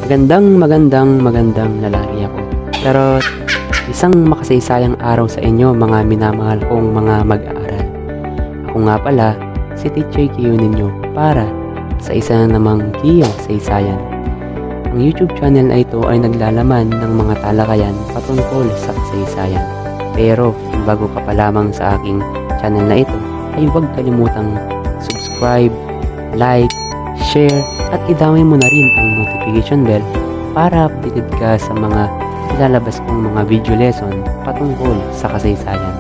Magandang lalaki ako. Pero isang makasaysayang araw sa inyo mga minamahal kong mga mag-aaral. Ako nga pala, si Teacher Kiyo ninyo para sa isa na namang Kiyo Saysayan. Ang YouTube channel na ito ay naglalaman ng mga talakayan patungkol sa kasaysayan. Pero kung bago ka pa lamang sa aking channel na ito, ay huwag kalimutang subscribe, like, share, at idamay mo na rin ang notification bell para updated ka sa mga ilalabas kong mga video lesson patungkol sa kasaysayan.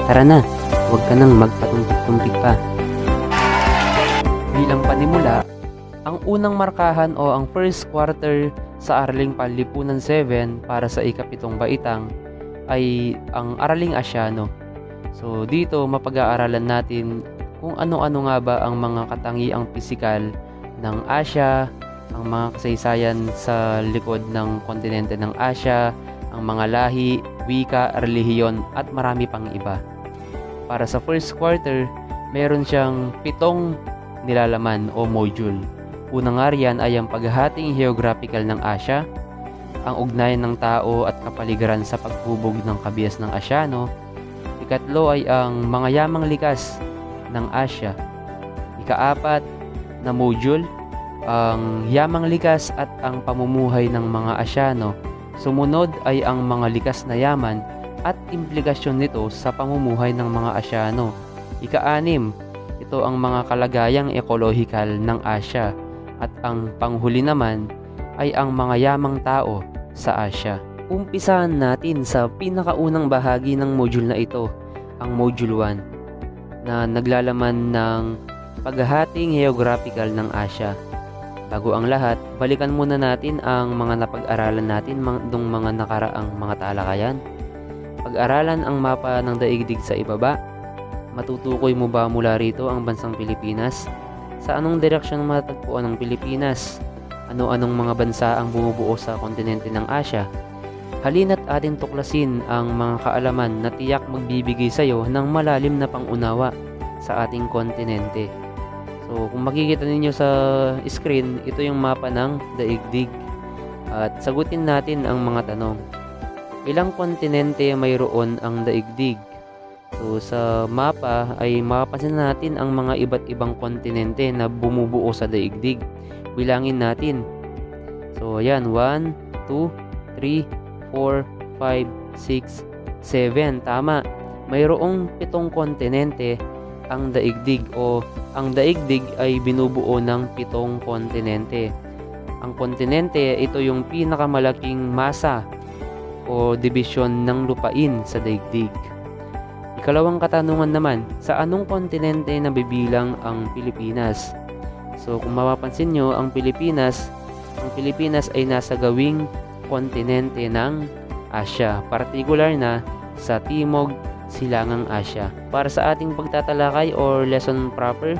Tara na, huwag ka nang magpatumpik-tumpik pa. Bilang panimula, ang unang markahan o ang first quarter sa Araling Panlipunan 7 para sa ikapitong baitang ay ang Araling Asyano. So dito mapag-aaralan natin kung ano-ano nga ba ang mga katangiang pisikal ng Asya, ang mga kasaysayan sa likod ng kontinente ng Asya, ang mga lahi, wika, relihiyon at marami pang iba. Para sa first quarter, meron siyang 7 nilalaman o module. Unang nga riyan ay ang paghahating geographical ng Asya, ang ugnayan ng tao at kapaligiran sa paghubog ng kabias ng Asyano. Ikatlo ay ang mga yamang likas ng Asya. Ikaapat na module, ang yamang likas at ang pamumuhay ng mga Asyano. Sumunod ay ang mga likas na yaman at implikasyon nito sa pamumuhay ng mga Asyano. Ika-6, ito ang mga kalagayang ekolohikal ng Asya. At ang panghuli naman ay ang mga yamang tao sa Asya. Umpisahan natin sa pinakaunang bahagi ng module na ito, ang module 1, na naglalaman ng paghahating geographical ng Asya. Bago ang lahat, balikan muna natin ang mga napag-aralan natin nung mga nakaraang mga talakayan. Pag-aralan ang mapa ng daigdig sa ibaba. Matutukoy mo ba mula rito ang bansang Pilipinas? Sa anong direksyon matatagpuan ang Pilipinas? Ano-anong mga bansa ang bumubuo sa kontinente ng Asya? Halina't atin tuklasin ang mga kaalaman na tiyak magbibigay sa iyo ng malalim na pangunawa sa ating kontinente. So, kung makikita ninyo sa screen, ito yung mapa ng daigdig. At sagutin natin ang mga tanong. Ilang kontinente mayroon ang daigdig? So, sa mapa ay mapapansin natin ang mga iba't ibang kontinente na bumubuo sa daigdig. Bilangin natin. So, ayan, 1, 2, 3, 4, 5, 6, 7. Tama. Mayroong 7 kontinente ang daigdig o ang daigdig ay binubuo ng 7 kontinente. Ang kontinente, ito yung pinakamalaking masa o dibisyon ng lupain sa daigdig. Ikalawang katanungan naman, sa anong kontinente nabibilang ang Pilipinas? So kung mapapansin nyo, ang Pilipinas ay nasa gawing kontinente ng Asya, partikular na sa Timog Silangang Asya. Para sa ating pagtatalakay or lesson proper,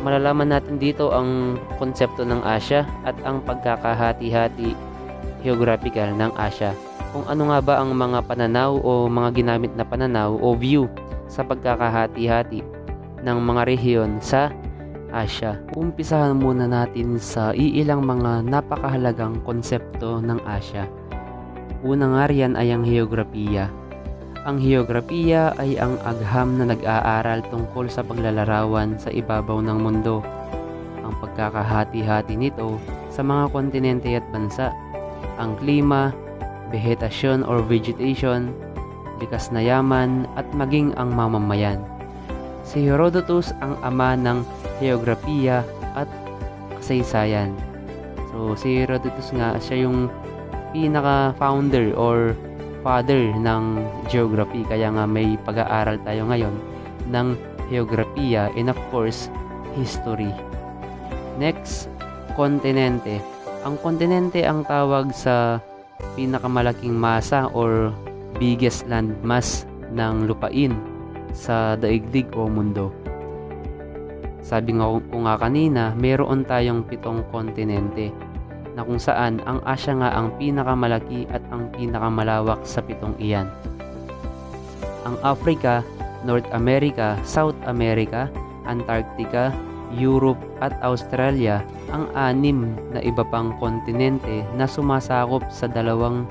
malalaman natin dito ang konsepto ng Asya at ang pagkakahati-hati geographical ng Asya. Kung ano nga ba ang mga pananaw o mga ginamit na pananaw o view sa pagkakahati-hati ng mga rehiyon sa Asya. Umpisahan muna natin sa iilang mga napakahalagang konsepto ng Asya. Una nga riyan ay ang heograpiya. Ang heograpiya ay ang agham na nag-aaral tungkol sa paglalarawan sa ibabaw ng mundo. Ang pagkakahati-hati nito sa mga kontinente at bansa, ang klima, vegetasyon or vegetation, likas na yaman at maging ang mamamayan. Si Herodotus ang ama ng heograpiya at kasaysayan. So si Herodotus nga, siya yung pinaka-founder or father ng geography, kaya nga may pag-aaral tayo ngayon ng geografiya and of course history. Next, kontinente. Ang kontinente ang tawag sa pinakamalaking masa or biggest landmass ng lupain sa daigdig o mundo. Sabi ko nga kanina, meron tayong 7 kontinente na kung saan ang Asya nga ang pinakamalaki at ang pinakamalawak sa 7 iyan. Ang Africa, North America, South America, Antarctica, Europe at Australia ang 6 na iba pang kontinente na sumasakop sa 2/3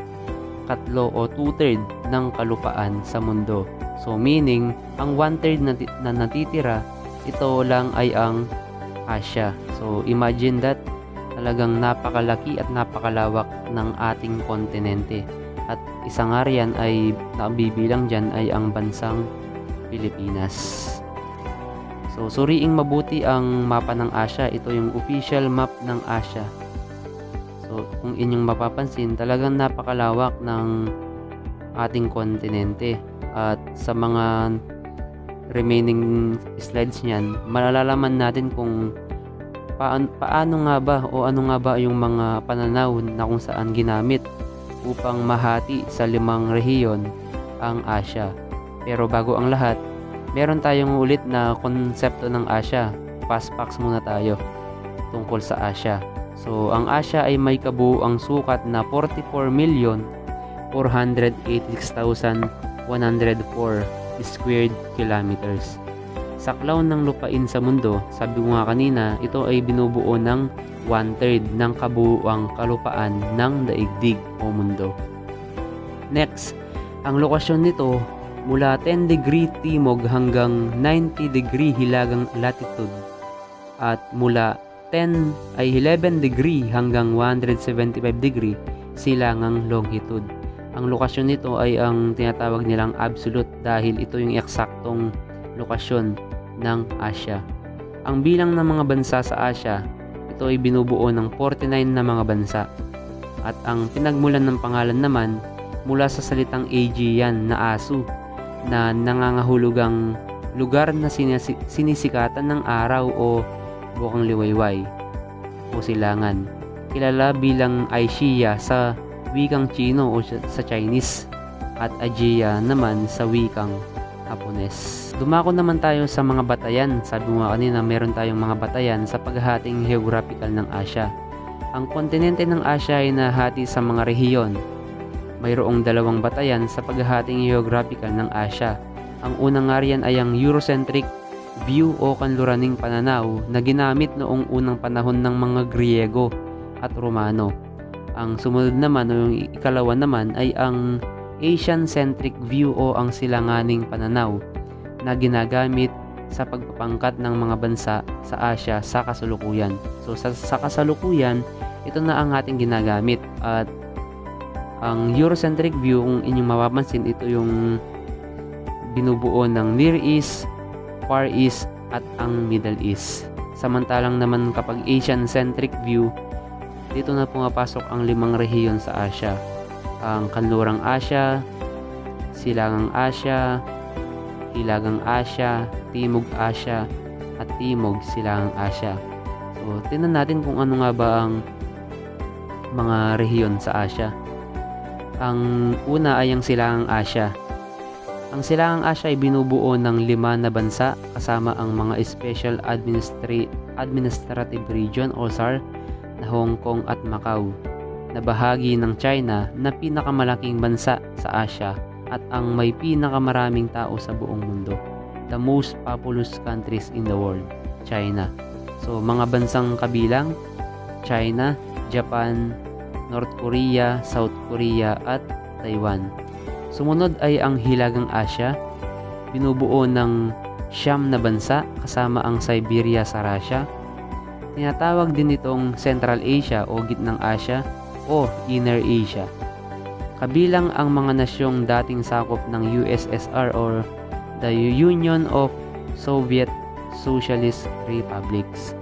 o 2/3 ng kalupaan sa mundo. So meaning, ang 1/3 na natitira, ito lang ay ang Asia. So imagine that, talagang napakalaki at napakalawak ng ating kontinente. At isa nga riyan ay nabibilang dyan ay ang bansang Pilipinas. So suriing mabuti ang mapa ng Asia. Ito yung official map ng Asia. So kung inyong mapapansin, talagang napakalawak ng ating kontinente. At sa mga remaining slides niyan, malalaman natin kung paano nga ba o ano nga ba yung mga pananaw na kung saan ginamit upang mahati sa 5 rehiyon ang Asia. Pero bago ang lahat, meron tayong ulit na konsepto ng Asia. Fast facts muna tayo tungkol sa Asia. So ang Asia ay may kabuuang sukat na 44,486,104 squared kilometers. Saklaw ng lupain sa mundo, sabi ko nga kanina, ito ay binubuo ng 1/3 ng kabuuang kalupaan ng daigdig o mundo. Next, ang lokasyon nito mula 10 degree timog hanggang 90 degree hilagang latitude at mula 11 degree hanggang 175 degree silangang longitude. Ang lokasyon nito ay ang tinatawag nilang absolute dahil ito yung eksaktong lokasyon ng Asia. Ang bilang ng mga bansa sa Asia, ito ay binubuo ng 49 na mga bansa. At ang pinagmulan ng pangalan naman mula sa salitang Aegean na aso na nangangahulugang lugar na sinisikatan ng araw o bukang liwayway o silangan. Kilala bilang Asia sa wikang Chino o sa Chinese at Aegea naman sa wikang Hapones. Dumako naman tayo sa mga batayan. Sabi mo kanina, meron tayong mga batayan sa paghahating geographical ng Asia. Ang kontinente ng Asia ay nahati sa mga rehiyon. Mayroong 2 batayan sa paghahating geographical ng Asia. Ang unang nga riyan ay ang Eurocentric view o kanluraning pananaw na ginamit noong unang panahon ng mga Griego at Romano. Ang sumunod naman o yung ikalawa naman ay ang Asian-centric view o ang silanganing pananaw na ginagamit sa pagpapangkat ng mga bansa sa Asia sa kasalukuyan. So sa kasalukuyan, ito na ang ating ginagamit. At ang Eurocentric view, kung inyong mapapansin, ito yung binubuo ng Near East, Far East at ang Middle East. Samantalang naman kapag Asian-centric view, dito na pumapasok ang 5 rehiyon sa Asia. Ang Kanlurang Asia, Silangang Asia, Hilagang Asia, Timog Asia, at Timog Silangang Asia. So, tingnan natin kung ano nga ba ang mga rehiyon sa Asia. Ang una ay ang Silangang Asia. Ang Silangang Asia ay binubuo ng 5 na bansa kasama ang mga Special Administrative Region o SAR na Hong Kong at Macau, na bahagi ng China na pinakamalaking bansa sa Asia at ang may pinakamaraming tao sa buong mundo. The most populous countries in the world, China. So mga bansang kabilang, China, Japan, North Korea, South Korea at Taiwan. Sumunod ay ang Hilagang Asia, binubuo ng 9 na bansa kasama ang Siberia sa Russia. Tinatawag din itong Central Asia o Gitnang Asia o Inner Asia. Kabilang ang mga nasyong dating sakop ng USSR or the Union of Soviet Socialist Republics.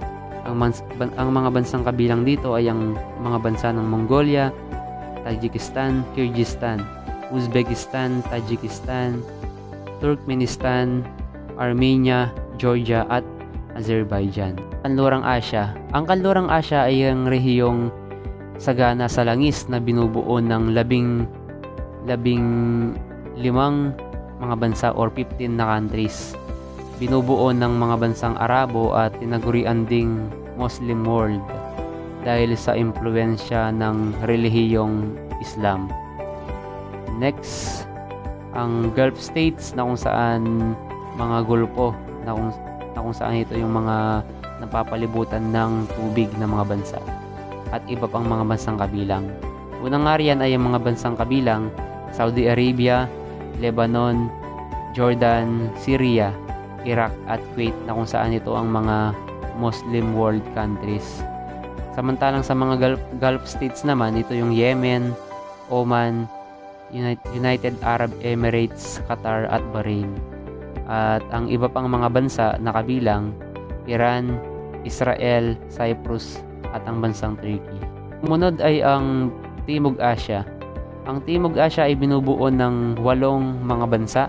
Ang mga bansang kabilang dito ay ang mga bansa ng Mongolia, Tajikistan, Kyrgyzstan, Uzbekistan, Tajikistan, Turkmenistan, Armenia, Georgia at Azerbaijan. Kanlurang Asia. Ang Kanlurang Asia ay ang rehiyong sagana sa langis na binubuo ng 15 mga bansa or 15 na countries. Binubuo ng mga bansang Arabo at tinagurian ding Muslim world dahil sa impluwensya ng relihiyong Islam. Next, ang Gulf States na kung saan mga gulpo na kung saan ito yung mga napapalibutan ng tubig na mga bansa at iba pang mga bansang kabilang. Unang nga riyan ay ang mga bansang kabilang: Saudi Arabia, Lebanon, Jordan, Syria, Iraq at Kuwait, na kung saan ito ang mga Muslim world countries. Samantalang sa mga Gulf states naman, ito yung Yemen, Oman, United Arab Emirates, Qatar at Bahrain. At ang iba pang mga bansa na kabilang: Iran, Israel, Cyprus at ang bansang Turkey. Sumunod ay ang Timog Asya. Ang Timog Asya ay binubuo ng 8 mga bansa.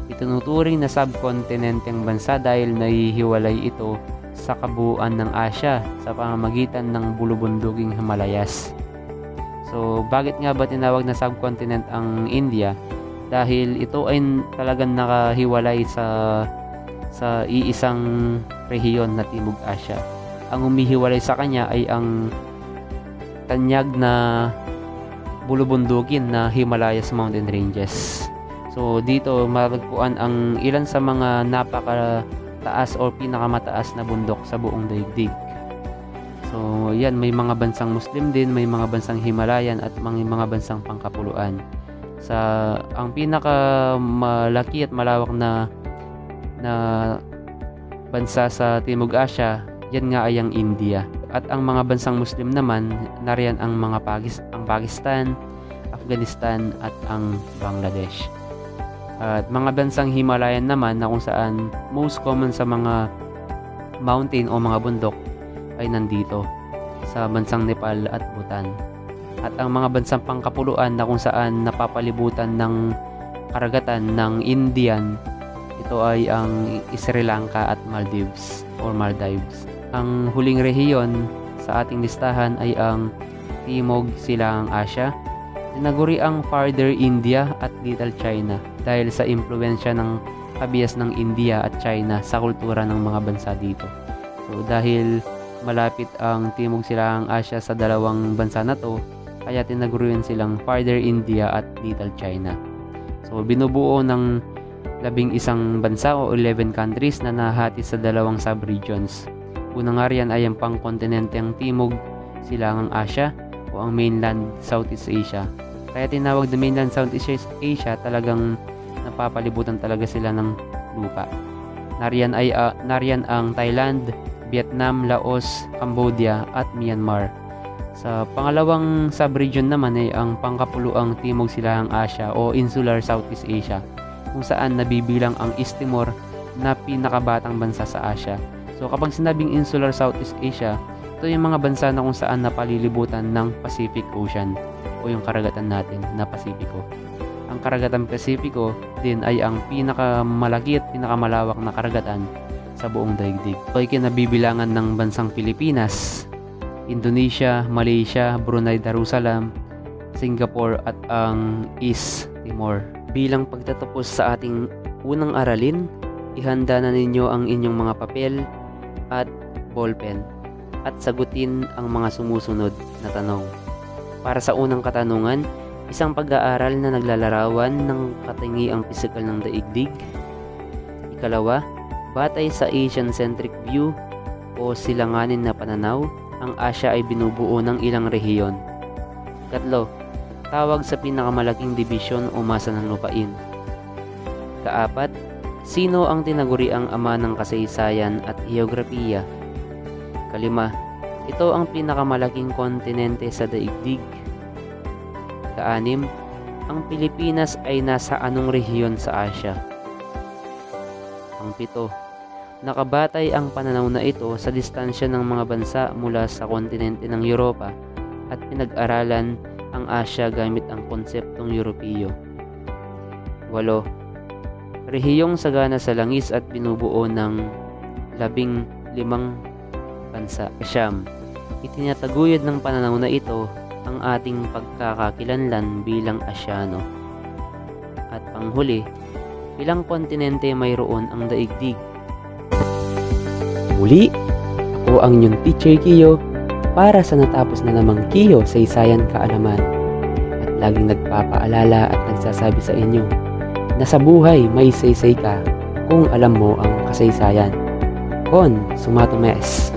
Itinuturing na subkontinenteng bansa dahil nahihiwalay ito sa kabuuan ng Asya sa pamamagitan ng bulubunduging Himalayas. So, bakit nga ba tinawag na subcontinent ang India? Dahil ito ay talagang nakahiwalay sa iisang rehiyon na Timog Asya. Ang humihiwalay sa kanya ay ang tanyag na bulubundukin na Himalayas mountain ranges. So dito matatagpuan ang ilan sa mga napakataas o pinakamataas na bundok sa buong daigdig. So yan, may mga bansang Muslim din, may mga bansang Himalayan at mga bansang pangkapuluan. Ang pinakamalaki at malawak na bansa sa Timog Asya, yan nga ay ang India. At ang mga bansang Muslim naman, nariyan ang Pakistan, Afghanistan at ang Bangladesh. At mga bansang Himalayan naman, na kung saan most common sa mga mountain o mga bundok ay nandito sa bansang Nepal at Bhutan. At ang mga bansang pangkapuluan, na kung saan napapalibutan ng karagatan ng Indian, ito ay ang Sri Lanka at Maldives. Ang huling rehiyon sa ating listahan ay ang Timog Silangang Asya. Tinaguri ang Farther India at Little China dahil sa impluwensya ng kabias ng India at China sa kultura ng mga bansa dito. So dahil malapit ang Timog Silangang Asya sa dalawang bansa na to, kaya tinagurian silang Farther India at Little China. So binubuo ng 11 bansa o 11 countries na nahati sa dalawang subregions. Unang nga riyan ay ang pangkontinenteng Timog Silangang Asya o ang mainland Southeast Asia. Kaya tinawag na mainland Southeast Asia, talagang napapalibutan talaga sila ng lupa. Nariyan ang Thailand, Vietnam, Laos, Cambodia at Myanmar. Sa pangalawang subregion naman ay ang pangkapuluang Timog Silangang Asya o Insular Southeast Asia, kung saan nabibilang ang East Timor na pinakabatang bansa sa Asya. So kapag sinabing Insular Southeast Asia, ito yung mga bansa na kung saan napalilibutan ng Pacific Ocean o yung karagatan natin na Pasipiko. Ang karagatan Pasipiko din ay ang pinakamalaki at pinakamalawak na karagatan sa buong daigdig. Ito ay kinabibilangan ng bansang Pilipinas, Indonesia, Malaysia, Brunei Darussalam, Singapore at ang East Timor. Bilang pagtatapos sa ating unang aralin, ihanda na ninyo ang inyong mga papel at ballpen at sagutin ang mga sumusunod na tanong. Para sa unang katanungan, isang pag-aaral na naglalarawan ng katingiang pisikal ng daigdig. Ikalawa, batay sa Asian-centric view o silanganin na pananaw, ang Asya ay binubuo ng ilang rehiyon. Katlo, tawag sa pinakamalaking dibisyon o masa ng lupain. Kaapat, sino ang tinaguriang ama ng kasaysayan at heograpiya? Kalima, ito ang pinakamalaking kontinente sa daigdig. Kaanim, ang Pilipinas ay nasa anong rehiyon sa Asya? Ang pito, nakabatay ang pananaw na ito sa distansya ng mga bansa mula sa kontinente ng Europa at pinag-aralan ang Asya gamit ang konseptong Europeo. 8. Rehiyong sagana sa langis at binubuo ng 15 bansa. 9. Itinataguyod ng pananaw na ito ang ating pagkakakilanlan bilang Asyano. At panghuli, ilang kontinente mayroon ang daigdig? Muli, ako ang inyong teacher Kiyo para sa natapos na namang Kiyo sa Isayan Kaalaman, at laging nagpapaalala at nagsasabi sa inyo na sa buhay may saysay ka kung alam mo ang kasaysayan. con sumatomes.